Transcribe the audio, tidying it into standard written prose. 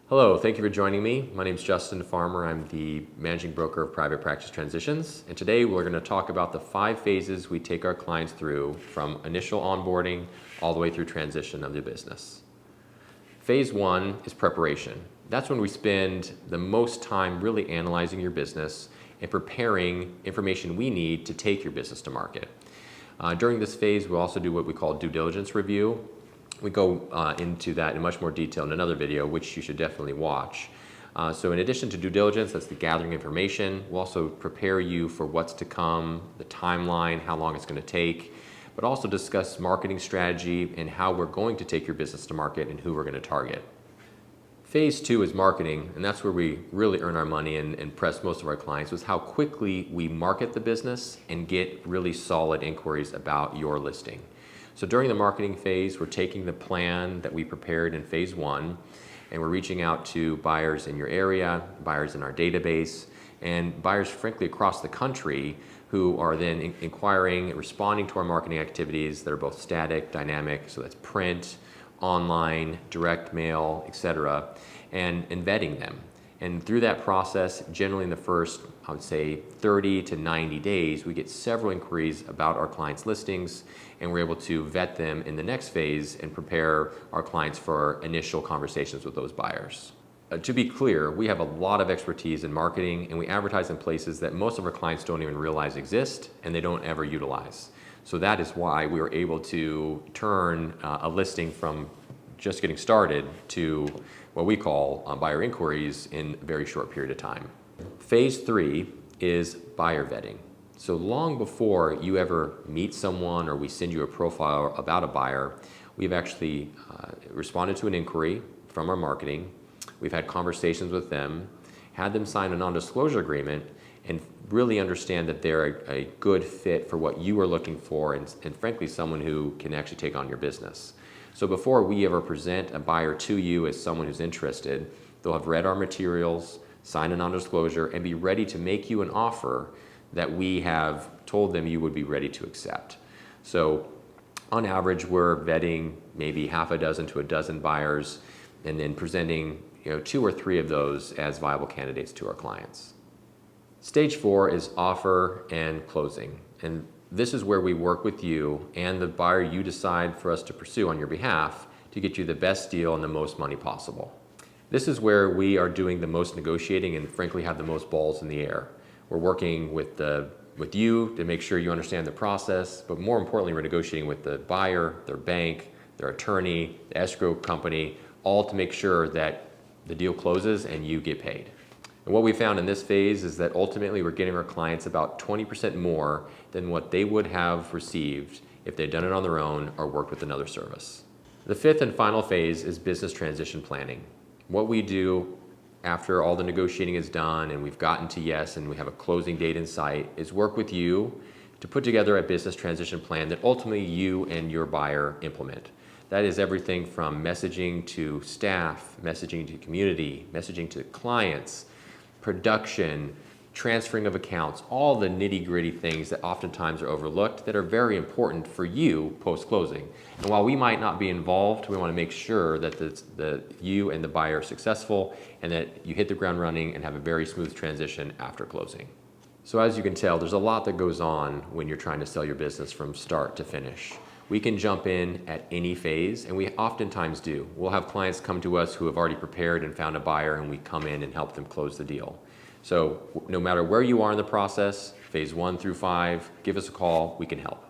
Hello, thank you for joining me. My name is Justin Farmer. I'm the managing broker of Private Practice Transitions. And today we're going to talk about the 5 phases we take our clients through from initial onboarding all the way through transition of the business. Phase 1 is preparation. That's when we spend the most time really analyzing your business and preparing information we need to take your business to market. During this phase, we'll also do what we call due diligence review. We go into that in much more detail in another video, which you should definitely watch. So in addition to due diligence, that's the gathering information. We'll also prepare you for what's to come, the timeline, how long it's going to take, but also discuss marketing strategy and how we're going to take your business to market and who we're going to target. Phase 2 is marketing, and that's where we really earn our money and impress most of our clients, was how quickly we market the business and get really solid inquiries about your listing. So during the marketing phase, we're taking the plan that we prepared in phase 1 and we're reaching out to buyers in your area, buyers in our database, and buyers frankly across the country who are then inquiring and responding to our marketing activities that are both static, dynamic, so that's print, online, direct mail, etc., and vetting them. And through that process, generally in the first, I would say 30 to 90 days, we get several inquiries about our clients' listings, and we're able to vet them in the next phase and prepare our clients for initial conversations with those buyers. To be clear, we have a lot of expertise in marketing, and we advertise in places that most of our clients don't even realize exist and they don't ever utilize. So that is why we were able to turn a listing from just getting started to what we call buyer inquiries in a very short period of time. Phase 3 is buyer vetting. So long before you ever meet someone or we send you a profile about a buyer, we've actually responded to an inquiry from our marketing. We've had conversations with them, had them sign a non-disclosure agreement, and really understand that they're a good fit for what you are looking for and frankly someone who can actually take on your business. So before we ever present a buyer to you as someone who's interested, they'll have read our materials, sign a non-disclosure, and be ready to make you an offer that we have told them you would be ready to accept. So on average, we're vetting maybe half a dozen to a dozen buyers and then presenting 2 or 3 of those as viable candidates to our clients. Stage 4 is offer and closing. And this is where we work with you and the buyer you decide for us to pursue on your behalf to get you the best deal and the most money possible. This is where we are doing the most negotiating and frankly have the most balls in the air. We're working with you to make sure you understand the process, but more importantly, we're negotiating with the buyer, their bank, their attorney, the escrow company, all to make sure that the deal closes and you get paid. And what we found in this phase is that ultimately we're getting our clients about 20% more than what they would have received if they'd done it on their own or worked with another service. The 5th and final phase is business transition planning. What we do after all the negotiating is done and we've gotten to yes and we have a closing date in sight is work with you to put together a business transition plan that ultimately you and your buyer implement. That is everything from messaging to staff, messaging to community, messaging to clients, production, transferring of accounts, all the nitty-gritty things that oftentimes are overlooked that are very important for you post-closing. And while we might not be involved, we want to make sure that you and the buyer are successful and that you hit the ground running and have a very smooth transition after closing. So as you can tell, there's a lot that goes on when you're trying to sell your business from start to finish. We can jump in at any phase, and we oftentimes do. We'll have clients come to us who have already prepared and found a buyer, and we come in and help them close the deal. So no matter where you are in the process, phase 1 through 5, give us a call, we can help.